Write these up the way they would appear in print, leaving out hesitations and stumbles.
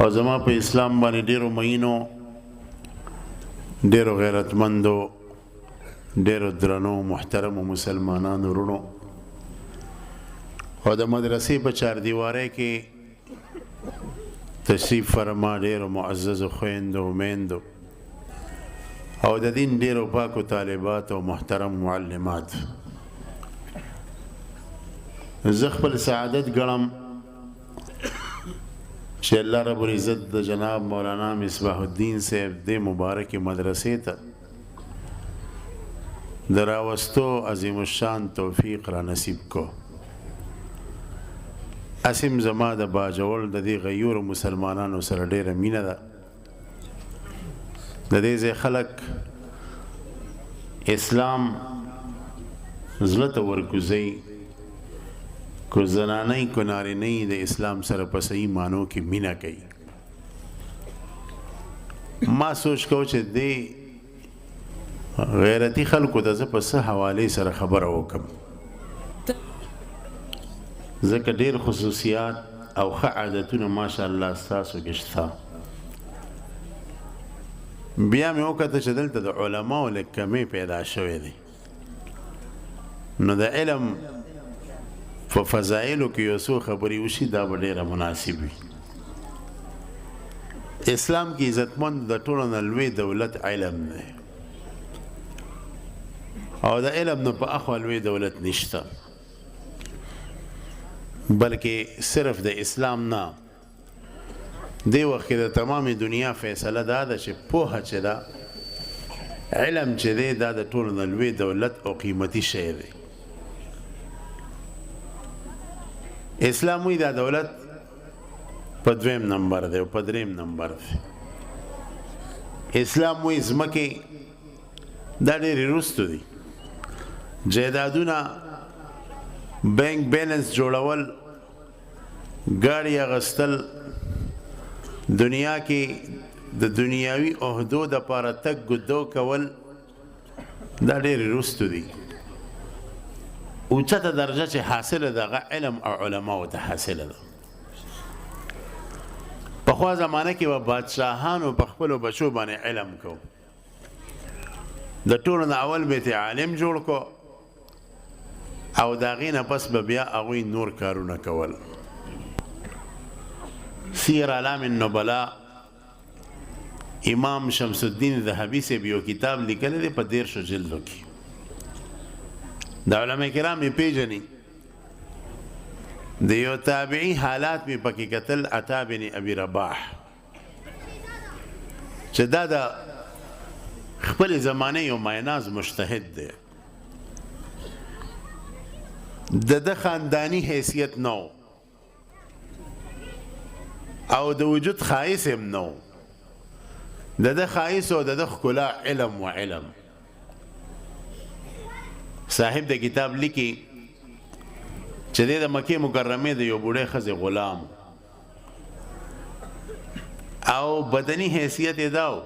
او زما په اسلام باندې ډیرو مینو، ډیرو غیرتمندو، ډیرو درنو محترمو مسلمانانو ورونو او د مدرسې په چاردیوارۍ کې تشریف فرما ډیرو معززو خویندو میندو او د دین ډیرو پاکو طالبات او محترم معلمات، زه خپل سعادت ګڼم چې الله رب العزت د جناب مولانا مصباح الدین صاحب دې مبارکې مدرسې ته د راوستو عظیم الشان توفیق را نصیب کو. اسیم زما د باجوړ د دې غیور مسلمانانو سره ډیره مینه ده. د دې ځای خلک اسلام زړه ته ورکوزي، کو زنانۍ کو نارینۍ د اسلام سره په صحیح معنو کې مینه کوي. ما سوچ کو چې دې غیرتی خلکو ته زه په څه حوالې سره خبره وکم، ځکه ډېر خصوصیات او ښه عادتونه ماشاءالله ستاسو کې شته. بیا مې وکته چې دلته د علماو لږ کمی پیدا شوی دی، نو د علم په فضایلو کې یو څو خبرې وشي دا به ډېره مناسب وي. اسلام کې عزتمند د ټولو نه لوی دولت علم دی او د علم نه په اخوا لوی دولت نشته، بلکې صرف د اسلام نه دی وخت کې د تمامي دنیا فیصله دا ده چې پوهه چې ده، علم چې دی دا د ټولو نه لوی دولت او قیمتي شی دی. اسلام وی دا دولت په دویم نمبر دی او په دریم نمبر دی. اسلام وی ځمکې دا ډېرې وروستو دي، جایدادونه بینک بیلنس جوړول، ګاډي اخیستل، دنیا کې د دنیاوي عهدو دپاره تګ ګدو کول دا ډېرې وروستو دي. اوچته درجه چې حاصله ده هغه علم او علماو ته حاصله ده. پخوا زمانه کې به بادشاهانو په خپلو بچو باندې علم کو، د ټولو نه اول به یې عالم جوړ کو او د هغې نه پس به بیا هغوی نور کارونه کول. سیر اعلام النبلا امام شمس الدین ذهبي صاحب یو کتاب لیکلی دی په 13 جلدو کې. د علماء کرام یې پیژني، د یو تابعي حالات مې پکې کتل، عطا بن ابي رباح، چې دا د خپل زمانه یو مایناز مجتهد دی. د خاندانی حیثیت نو او د وجود خایس هم نو، د خایس او د ښکلا علم و علم. صاحب د کتاب لیکي چې د مکې مکرمې د یو بوډۍ ښځې غلام او بدني حیثیت یې دا و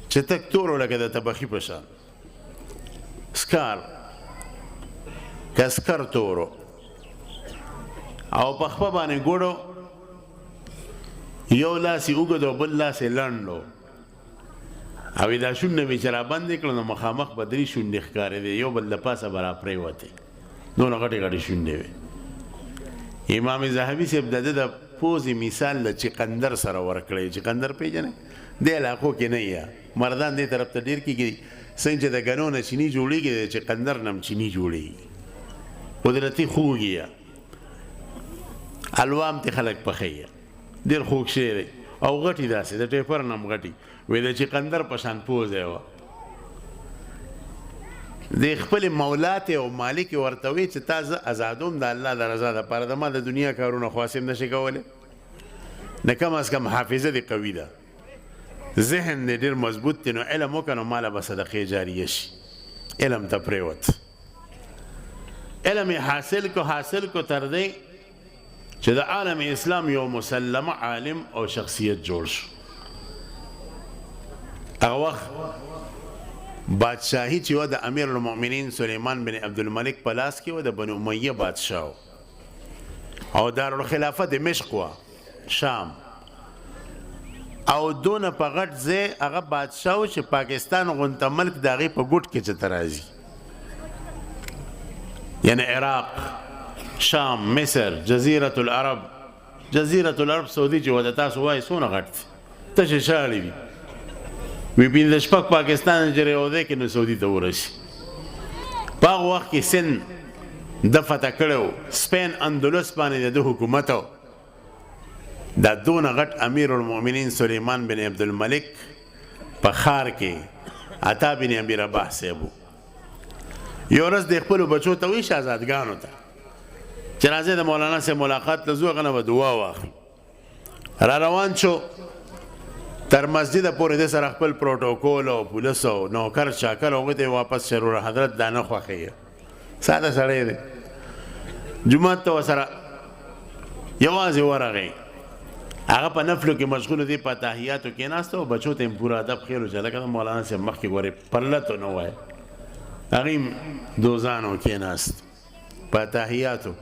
چې تک تورو لکه د تبخي په شان سکار کسکر تورو او په خپه باندې ګوډو، یو لاس یې اوږد او بل لاس یې لنډ و او دا شونډه مې چې رابندې کړه نو مخامخ به 3 شونډې ښکارېدې، یو بل د پاسه به راپرېوتې، دونه غټې غټې شونډې وې. امام ذهبي صاحب د ده د پوزې مثال د چقندر سره ورکړی. چقندر پیژنئ؟ دې علاقو کې نه یا مردان دې طرف ته ډېر کېږي، څنګه چې د ګنو نه چیني جوړېږي د چقندر نه هم چیني جوړېږي، قدرتي خوږ یې الوام ته خلک پخوي، ډېر خوږ شی دی او غټي داسې د ټیپر نه هم غټي وی د چقندر په شان پوزه وه. د خپل مولات او مالک ورته وی چې تا زه ازادوم د الله د رضا دپاره، د ما د دنیا کارونه خو هسې هم نشي کولی، نه کم از کم حافظه دې قوي ده، ذهن دې ډېر مضبوط دی، نو علم وکړه نو ماله به صدقې جاریه شي. علم ته پرېوت، علم یې حاصل کو تر دې چې د عالم اسلام یو مسلمه عالم او شخصیت جوړ شو. هغه وخت بادشاهي چې و د امیر المؤمنین سلیمان بن عبدالملک په لاس کې و، د بنو امیه بادشاه او دارالخلافه دمشق و. شام او دونه په غټ ځای هغه بادشاه و چې پاکستان غونته ملک د هغې په ګوټ کې چې ته راځي یعنی عراق شام مصر جزیرة العرب جزیرة العرب سعودي چې وده تاسو وایي څونه غټ دی تشې شاړې وي وي پنځه شپږ پاکستان چې ریودی کې نو سعودي ته ورسي په هغه وخت کې سند د فتح کړی و سپین اندلس باندې د ده حکومت و دا دونه غټ امیر المؤمنین سلیمان بن عبدالملک په ښار کې عطا بن ابي رباح صاحب یو ورځ د خپلو بچو ته وایي شهزادګانو ته چې راځئ د مولانا صاحب ملاقات ته ځو هغه نه به دعا واخلو را روان شو تر مسجده پورې د سره خپل پروتوکول او پولیس او نوکر چاکر هغوی ته واپس شرور حضرت دا نه خوښوي ساده سړی دی جومات ته ورسره یوازې ورغی هغه په نفلو کې مشغول دی په تحیاتو کېناسته او بچو ته یې پوره ادب خیر و چې لکه د مولانا صاحب مخکې ګورې پرلتو نه وایه هغې دوزانو کېناست په تحیاتو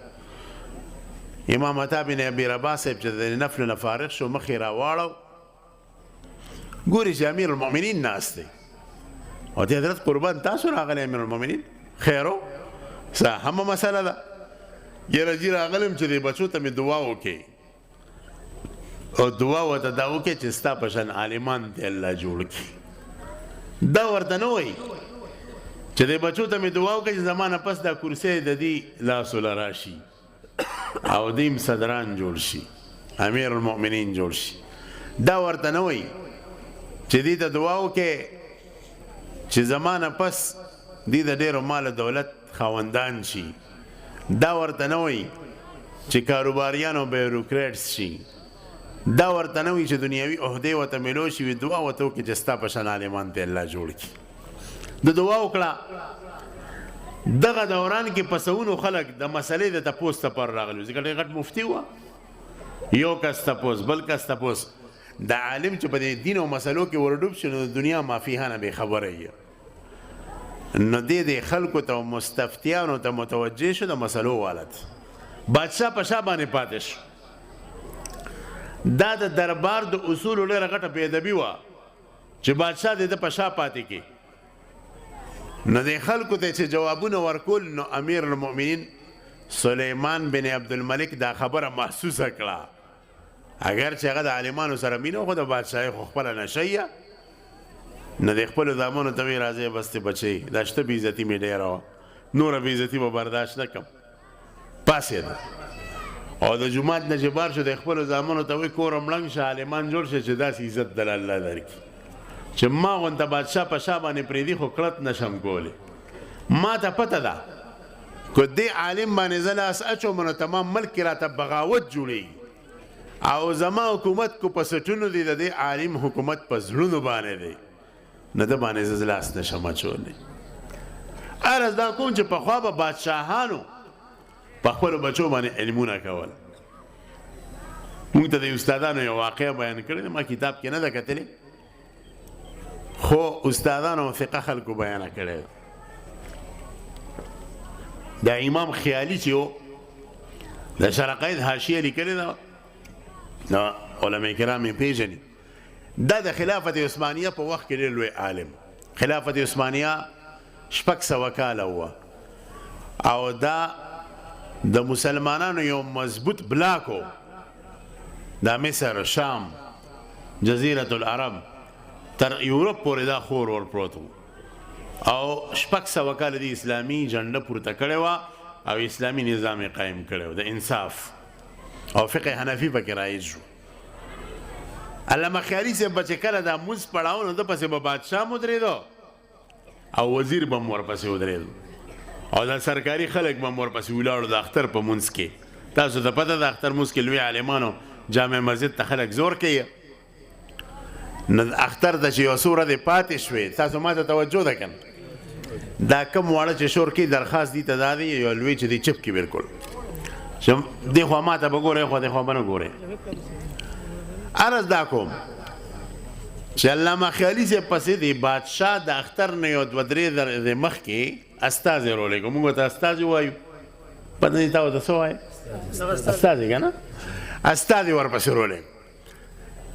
امام عطا بن ابي رباح صاحب چې د نفلو نه فارغ شو مخ یې راواړو ګوري چې امیر المؤمنین ناست دی او ته حضرت قربان تاسو راغلی امیر المؤمنین خیرو همه مسله ده یاره جي راغلم چې د بچو ته مې دعا وکړي او دعا ورته دا وکړي چې ستا په شان عالمان دې الله جوړ کړي دا ورته نه وایي چې د بچو ته مې دعا وکړي چې زما نه پس دا کرسۍ د دې لاسو له راشي او دیم صدران جوړ شي امیر المؤمنین جوړ شي دا ورته نه وایي چې دې ته دعا وکړي چې زما نه پس دې د ډېرو مال دولت خاوندان شي دا ورته نه وایي چې کاروباریان او بیوروکریټس شي دا ورته نه وایي چې دنیاوي عهدې ورته میلو شي وي دعا ورته وکړي چې ستا په شان عالمان ته الله جوړ کړي د دعا وکړه دغه دوران کې په سوونو خلک د مسلې د تپوس ته پر راغلي ځکه ډېر غټ مفتي وه یو کس تپوس بل کس تپوس د عالم چې په دې دین او مسلو کې ورډوب شي نو د دنیا مافیها نه بېخبره یي نو دې خلکو ته مستفتیانو ته متوجه شو د مسلو والت بادشاه په شا باندې پاتې شو دا د دربار د اصولو ډېره غټه بېادبي وه چې بادشاه دې د په شا پاتې کړي نو دې خلکو ته چې جوابونه ورکول نو امیر المؤمنین سلیمان بن عبدالملک دا خبره محسوسه کړه اگر چې هغه د عالمانو سره مینه خو د بادشاهۍ خو خپله نشیه نه د خپلو زامنو ته وایي راځئ بس دې بچئ دا شته بېعزتي مې ډېره وه نوره بېعزتي به برداشت نه کړم پاڅېده او د جومات نه چې بار شو د خپلو زامنو ته وایي کور مړنګ شه عالمان جوړ شه چې داسې عزت دل الله درکړي چې ما غونته بادشاه په شا باندې پرېږدي خو کړت نشم کولی ما ته پته ده که دې عالم باندې زه لاس اچوم نو تمام ملک کې راته بغاوت جوړېږي او زما حکومت کو په سټونو دی د دې عالم حکومت په زړونو باندې دی نه ده باندې زه لاس نشم اچولی عرض دا کوم چې پخوا به بادشاهانو په خپلو بچو باندې علمونه کول موږ ته د استادانو یو واقعه بیان کړې ما کتاب کې نه ده کتلې خو استادانو فقه خلکو بیانه کړې دا امام خیالي چې و د شرقید حاشیه لیکلې ده نو علماء کرام یې پیژني دا د خلافت عثمانیه په وخت کې ډېر لوی عالم خلافت عثمانیه 600 کاله وه او دا د مسلمانانو یو مضبوط بلاک و دا مصر شام جزیرة العرب تر یورپ پورې دا خور ور پروت و او 600 کاله د اسلامي جنډه پورته کړې وه او اسلامي نظام یې قایم کړی و د انصاف او فقه حنفي پکې رایج شو علامه خیالي صاحب به چې کله دا مونځ پړاو نو ده پسې به بادشاه م ودرېدو او وزیر به م ورپسې ودرېدو او دا سرکاري خلک به م ورپسې ولاړو د اختر په مونځ کې تاسو ته پته د اختر مونځ کې لوی عالمانو جامع مسجد ته خلک زور کوي نو اختر ته چې یو څو ورځې پاتې شوې تاسو ما ته توجه ده که دا کم واړه چې شور کوي درخواست دي ته دا دی یو لوی چې دی چپ کړي بلکل دی خوا ما ته به ګورئ خوا دی خوا به نه ګورئ عرض دا کوم چې علامه خیالي صاحب پسې د بادشاه د اختر نه یو دوه درې ورځې مخکې استازی راولېږو موږ ورته استازي وایو پته نه تا ورته څه وایې استازی که نه استاد یې ورپسې رولې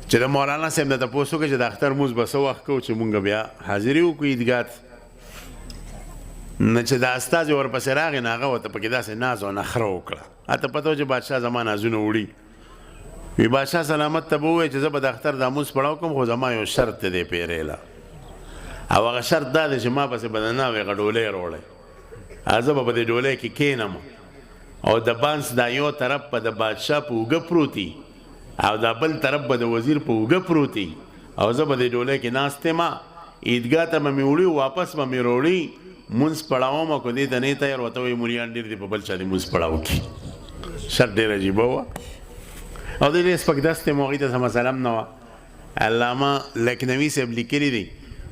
چې د مولانا صاحب نه تپوس وکړه چې د اختر مونځ به څه وخت کوو چې مونږ بیا حاضري وکړو عیدګاه ته نه چې د استازي ورپسې راغی نو هغه ورته پکې داسې ناز او نخره وکړه هته پته و چې بادشاه زما نازونه وړي وی بادشاه سلامت ته به ووایي چې زه به د اختر دا مونځ پړاو کوم خو زما یو شرط دی پیریله او هغه شرط دا دی چې ما پسې به د ناوې هغه ډولۍ راوړی زه به په دې ډولۍ کې کښېنم او د بانس دا یو طرف په د بادشاه په اوږه پروتي او دا بل طرف به د وزیر په اوږه پروتي او زه به دې ډولۍ کې ناست یم عیدګاه ته به مې وړي واپس به مې راوړي مونځ پړاوم او که دې ته نه تیار ورته وایي موریان ډېر دي په بل چا دې مونځ پړاو کړي شرط ډېر عجیبه وه او دې ډېر سپکدست یم هغوی ته څه مسله هم نه وه علامه لکنوي صاحب لیکلي دي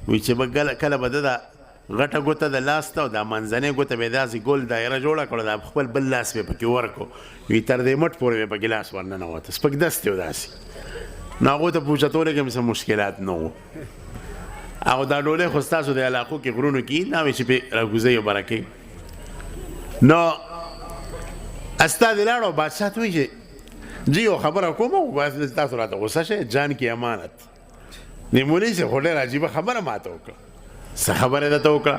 وایي چې به کله به ده د غټه ګوته د لاس ته او دا منځنۍ ګوته به یې داسې ګول دایره جوړه کړه دا خپل بل لاس به یې پکې ورکړو وایي تر دې مټ پورې به پکې لاس ورننوته سپکدست یو داسې نو هغو ته په اوچتولو کې هم څه مشکلات نه وو او دا ډولۍ خو ستاسو د علاقو کې غرونو کې نه وي چې پې راکوزئ او بره کوي نو استاد یې لاړ او بادشاه ته وایي چې جی یو خبره کوم خو تاسو راته غوسه شئ جان کې امانت د مولوي صاحب خو ډېره عجیبه خبره ماته وکړه څه خبره یې درته وکړه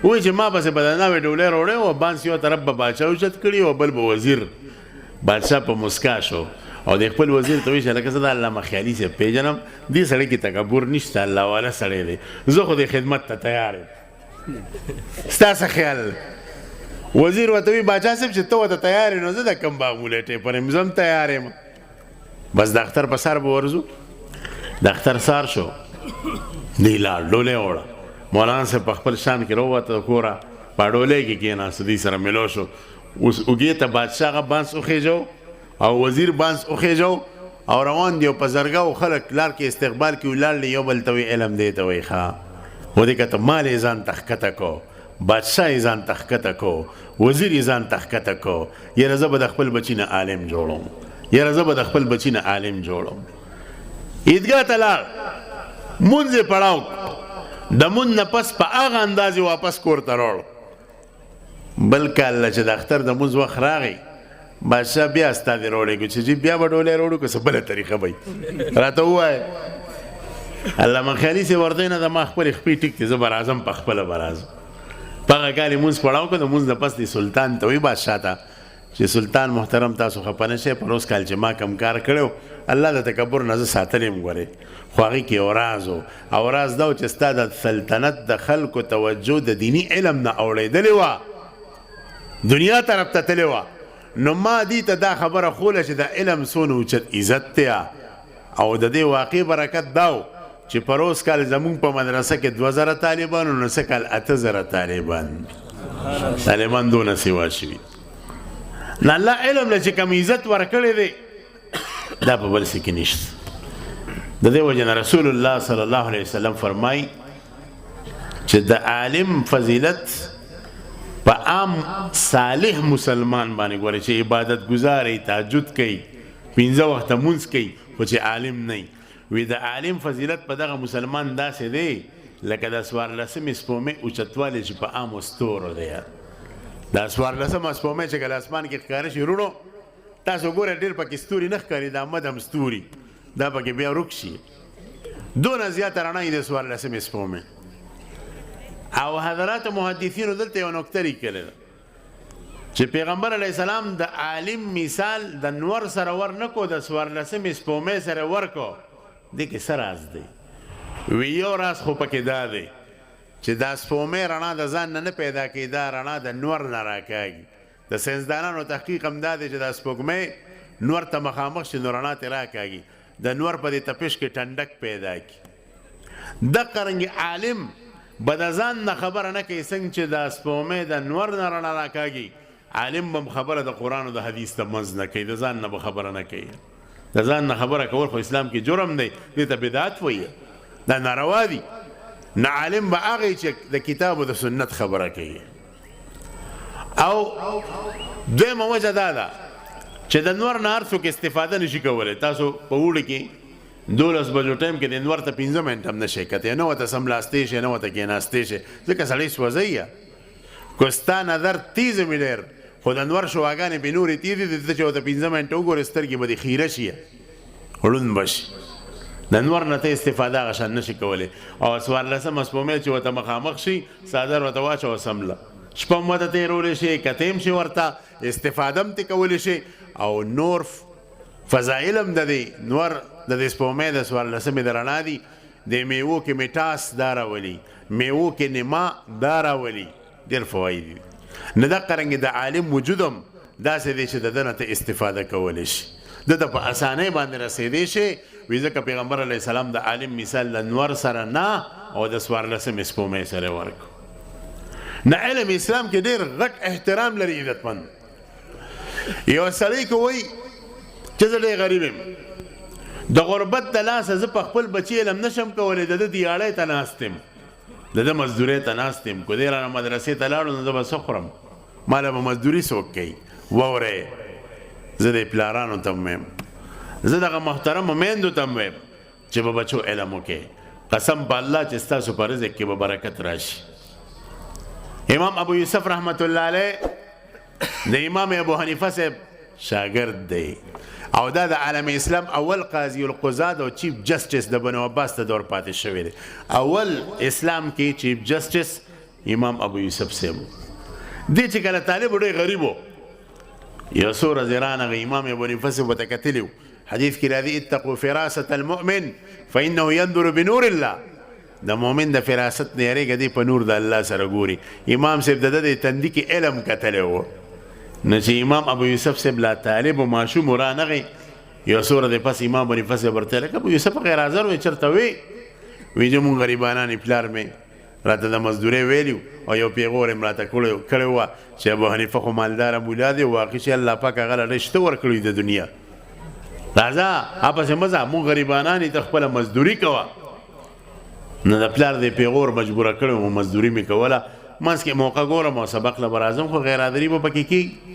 وایي چې ما پسې به د ناوې ډولۍ راوړی او بانس یو طرف به بادشاه اوچت کړي او بل به وزیر بادشاه په مسکا شو او د خپل وزیر ته وایي چې لکه زه د علامه خیالي صاحب پېژنم دې سړی کې تکبر نشته الله والا سړی دی زه خو دې خدمت ته تیار یم ستا څه خیال وزیر ورته وایي باچا صاحب چې ته ورته تیار یې نو زه د کم باغمولی ټیپر یم زه هم تیار یم بس د اختر په سر به ورځو د اختر سار شو دی لاړ ډولۍ وړه مولانا صاحب په خپل شان کې راووته د کوره په ډولۍ کې کېناست دوی سره ملو شو اوس اوږې ته بادشاه هغه بانس وخېژو او وزیر بانس وخېژو او روان دی او په زرګاو خلک لار کې استقبال کې ولاړ دی یو بل ته وایي علم دی ته وایي ښه ودې که ته مال یې ځان ته ښکته کو بادشاه یې ځان ته ښکته کو وزیر یې ځان ته ښکته کو یاره زه به د خپل بچي نه عالم جوړم یاره زه به د خپل بچي نه عالم جوړم عیدګاه ته لاړ مونځ یې پړاو د مونځ نه پس په هغه اندازې واپس کور ته راوړ بل کال چې د اختر د مونځ وخت راغی بادشاه بیا استادې راوړېږو چې جی بیا به ډولۍ راوړو که څه بله طریقه به راته ووایه علامه خیالي صاحب ورته نه د ما خپلې خپې ټیک دي زه به راځم په خپله به راځم په هغه کال یې مونځ پړاو کړه د مونځ نه پس د سلطان ته وایي بادشاه ته چې سلطان محترم تاسو خفه نه شئ په روز کال چې ما کم کار کړی الله د تکبر نه زه ساتلی یم ګورئ خو هغې کې یو راز و او راز دا و چې ستا د سلطنت د خلکو توجه د دیني علم نه اوړېدلې وه دنیا طرف ته تلې وه نو ما دې ته دا خبره خوله چې د علم څونه اوچت عزت دی او د دې واقع برکت دا و چې په روز کال زمونږ په مدرسه کې 2000 طالبان او نو څه کال 8000 طالبان دونه سیوا شوي نه الله علم له چې کوم عزت ورکړی دی دا په بل څه کې نشته د دې وجه نه رسول الله صلی الله علیه وسلم فرمایي چې د عالم فضیلت په عام صالح مسلمان باندې ګوري چې عبادت گزاري تهجد کوي 15 وخته مونځ کوي خو چې عالم نه وي د عالم فضیلت په دغه مسلمان داسې دی لکه د 14 سپومې اوچتوالی چې په عامو ستورو دی دا 14 سپومې چې کله اسمان کې ښکاره شي وروڼو تاسو ګورئ ډېر پکې ستوري نه ښکاري دا مدم ستوري دا پکې بیا ورک شي دونه زیاته رڼا یې د 14 سپومې او حضرات محدثینو دلته یو نکته لیکلې ده چې پیغمبر علیه السلام د عالم مثال د نور سره ورنکو د 14 سپومې سره ورکو دې کې څه راز دی وی یو راز خو پکې دا دی چې دا سپومې رڼا د ځان نه پیدا کېږي دا رڼا د نور نه راکاږي د ساینسدانانو تحقیق هم دا دی چې دا سپوږمۍ نور ته مخامخ شي نو رڼا ترې راکاږي د نور په دې تپش کې ټنډک پیدا کړي دقه رنګې عالم به د ځان نه خبره نه کوي څنګه چې دا سپوږمۍ د نور نه رڼا راکاږي عالم به خبره د قرآن او د حدیث ته منځ نه کوي د ځان نه به خبره نه کوي د ځان نه خبره کول خو اسلام کې جرم دی دې ته بدعت وایي دا ناروا دي نه عالم به هغه چې د کتاب او د سنت خبره کوي او دویمه وجه دا ده چې د نور نه هر څوک استفاده نشي کولی تاسو په اوړي کې 12 بجو ټایم کې د نور ته 15 منټ هم نشئ کتی نه ورته سملاستې شي نه ورته کېناستې شي ځکه سړی سوځي کو ستا نظر تیز مې ډېر خو د انور شواګانې پې نورې تېرې دي ته چې ورته 5 منټه وګورې سترګې به دې خیره شي ړوند به شي د انور نه ته استفاده هغه شان نشي کولی او 14 سپومې چې ورته مخامخ شي څادر ورته واچوه سمله شپه هم ورته تېرولی شي کته هم شي ورته استفاده هم ترې کولی شي او نور فضایل هم د دې نور د دې سپومې د 14مې د رڼا دي د میوو کې میټاس دا راولي میوو کې نما دا راولي ډېر فواید دي نه دقه رنګې د عالم وجود هم داسې دی چې د ده نه ته استفاده کولی شي د ته په اسانۍ باندې رسېدی شي وي ځکه پیغمبر علیه السلام د عالم مثال د نور سره نه او د 14مې سپومې سره ورکړو نه علم اسلام کې ډېر غټ احترام لري عزتمند یو سړی که وایي چې زه ډېر غریب یم د غربت د لاسه زه په خپل بچي علم نشم کولی د ده دیاړی ته ناست یم د ده مزدورۍ ته ناست یم که دی رانه مدرسې ته لاړو نو زه به څه خورم ما له به مزدوري څوک کوي واورئ زه د پلارانو ته هم ویم زه دغه محترمو میندو ته هم ویم چې به بچو علم وکړئ قسم په الله چې ستاسو په رزق کې به برکت راشي امام ابو یوسف رحمت الله علیه د امام ابو حنیفه صاحب شاگرد دی او دا د عالم اسلام اول قاضي القضات او چیف جسټس د بنو عباس ته دور پاتې شوی دی اول اسلام کې چیف جسټس امام ابو یوسف صاحب دی چې کله طالب ډېر غریب و یو څو ورځې رانغی امام ابو حنیفه صاحب ورته کتلي و حدیث کې راځي اتقوا فراسة المؤمن فإنه ينظر بنور الله د مؤمن د فراست نه یریږه دی په نور د الله سره ګوري امام صاحب د ده د تندي کې علم کتلی و نو چې امام ابو یوسف صاحب لا طالب و ماشوم رانغی یو څو ورځې پس امام ابو حنیفه صاحب ورته لکه ابو یوسف غیر حاضر وی چېرته وی چې مونږ غریبانان پلار مې راته د مزدورۍ ویلي او یو پیغور یې راته کړی وه چې ابو حنیفه خو مالداره مولا دی واقع چې الله پاک هغه له رشته ورکړي د دنیا راځه اپسې مه ځه مونږ غریبانان یې ته خپله مزدوري کوه نو د پلار د پیغور مجبوره کړی وم مزدوري مې کوله منځ کې موقع ګورم او سبق له به راځم خو غیر حاضري به پکې کېږي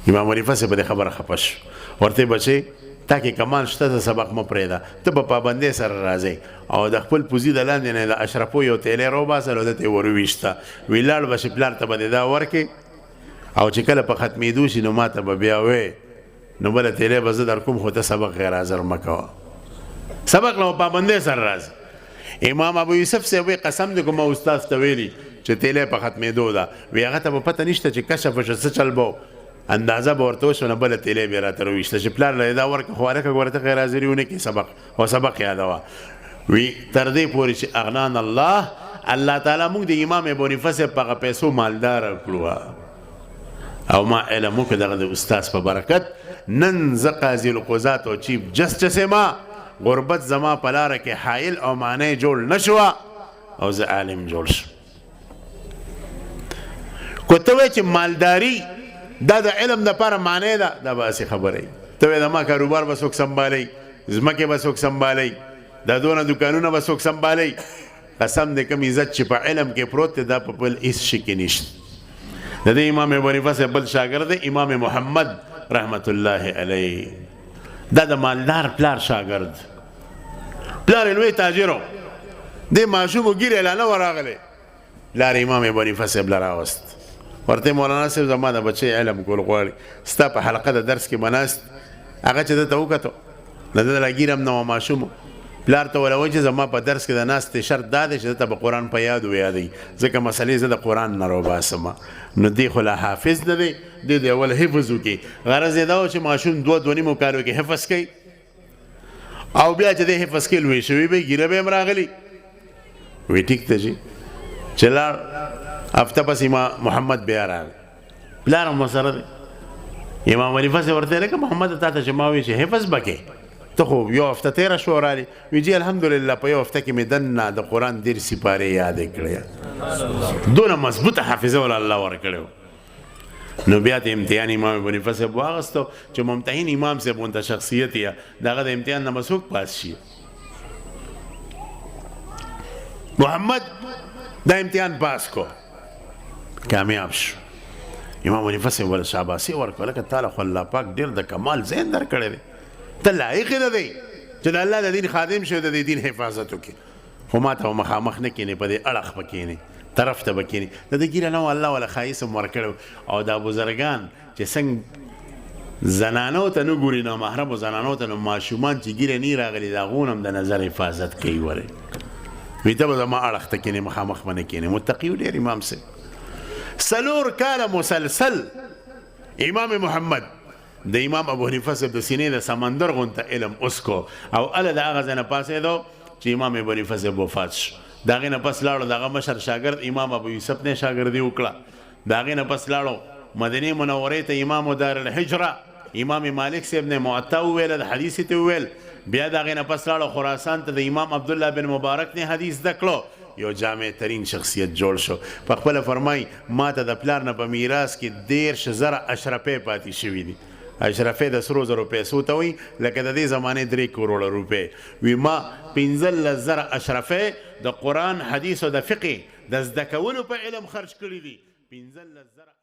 امام حنیفه صاحب په دې خبره خفه شو ورته بچې تا کې کمال شته د سبق مه پرېږده ته به پابندۍ سره راځئ او د خپل پوزي د لاندې نه د اشرفو یو تیلی راوباسه او ده ته یې ورویشته وی لاړ به چې پلار ته به دې دا ورکې او چې کله په ختمېدو شي نو ما ته به بیا وې نو بله تیلی به زه در کوم خو ته سبق غیر حاضر مه کوه سبق له پابندۍ سره راځي امام ابو یوسف صاحب وی قسم دی کوم استاد ته ویلي چې تیلی په ختمېدو ده وی هغه ته به پته نشته چې کشف وشه څه چل به اندازه به ورته وشو نه بله تیلی بیا راته راویشته چې پلار له دا ورکړه خو هلکه ګوره ته غیر حاضري ونه کړي سبق او سبق یادوه وی تر دې پورې چې اغنان الله تعالی موږ د امام ابو حنیفه صاحب په هغه پیسو مالداره کړو او ما علم وکړه دغه د استاذ په برکت نن زه قاضي القضات او چیف جسټس یم غربت زما په لاره کې حایل او معنی جوړ نه شوه او زه عالم جوړ شم که ته وایې چې مالداري دا د علم دپاره معنی ده دا به هسې خبره ته وایې د ما کاروبار به څوک سنبالئ ځمکې به څوک سنبالئ دا دونه دوکانونه به څوک سنبالئ قسم دی کوم عزت چې په علم کې پروت دی دا په بل هېڅ شي کې نشته د دې امام ابو حنیفه صاحب بل شاګرد دی امام محمد رحمت الله علیه دا د مالدار پلار شاګرد پلار یې لوی تاجر و دې ماشوم و ګیرې لا نه ورغلی پلار امام ابو حنیفه صاحب له راوست ورته مولانا صاحب زما د بچی علم کول غواړي ستا په حلقه د درس کې به ناست هغه چې ده ته وکتو د ده لا ګیرم نه و ماشوم پلار ته وله وایي چې زما په درس کې د ناستې شرط دا دی چې ده ته به قرآن په یاد ویادوي ځکه مسلې زه د قرآن نه راوباسم نو دی خو لا حافظ نه دی دی د اول حفظ وکړي غرض یې دا و چې ماشوم دوه نیمو کالو کې حفظ کوي او بیا چې دی حفظ کې لوی شوي به ګیره به هم راغلي وی ټیک ته جي چې لاړ هفته پس امام محمد بیا راغی پلار هم ورسره دی امام حنیفه صاحب ورته لکه محمد تا ته چې ما وایي چې حفظ به کې ته خو یو هفته تېره شوه رالې وی جي الحمدلله په یو هفته کې مې دننه د قرآن 10 سپارې یادې کړې دونه مضبوطه حافظه وله الله ورکړې نو بیا ته امتحان امام ابو حنیفه صاحب واغستو چې ممتحن امام صاحب غونته شخصیت یې دغه د امتحان نه به څوک پاس شي محمد دا امتحان پاس کو کامیاب شو امام حنیفه صاحب ول شاباسي ورکړه لکه تعالی خو الله پاک ډېر د کمال ذهن درکړی دی ته لایق نه دی چې د الله د دین خادم شو د دین حفاظت وکړي خو ما ته مخامخ نه کینې په دې اړخ به کینې طرف ته به کښېني د ده ګیره نه و الله وله ښایست هم ورکړی او دا بزرګان چې څنګه زنانو ته نه ګوري نامحرمو زنانو ته نو ماشومان چې ګیره نی راغلي د هغو هم د نظر حفاظت کوي ورې وي ته به زما اړخ ته کښېنې مخامخ به نه کښېنې متقي و ډېر امام صاحب 4 کاله مسلسل امام محمد د امام ابو حنیفه صاحب د سینې د سمندر غونته علم اوس کو او هله د هغه ځای نه پاڅېدو چې امام ابو حنیفه صاحب وفات شو د هغې نه پس لاړو د هغه مشر شاګرد امام ابو یوسف نه شاګردي وکړه د هغې نه پس لاړو مدینې منورې ته امام دار الحجره امام مالک صاحب نه موطا وویله د حدیث ته وویل بیا د هغې نه پس لاړو خراسان ته د امام عبدالله بن مبارک نه حدیث زده کړو یو جامع ترین شخصیت جوړ شو په خپله فرمایي ما ته د پلار نه په میراث کې 13,000 اشرفې پاتې شوي دي اشرفې د سرو زرو پیسو ته وایي لکه د دې زمانې 3 کروړه روپۍ وي ما 15,000 اشرفې د قرآن حدیث او د فقې د زده کولو په علم خرج کړي دي 15,000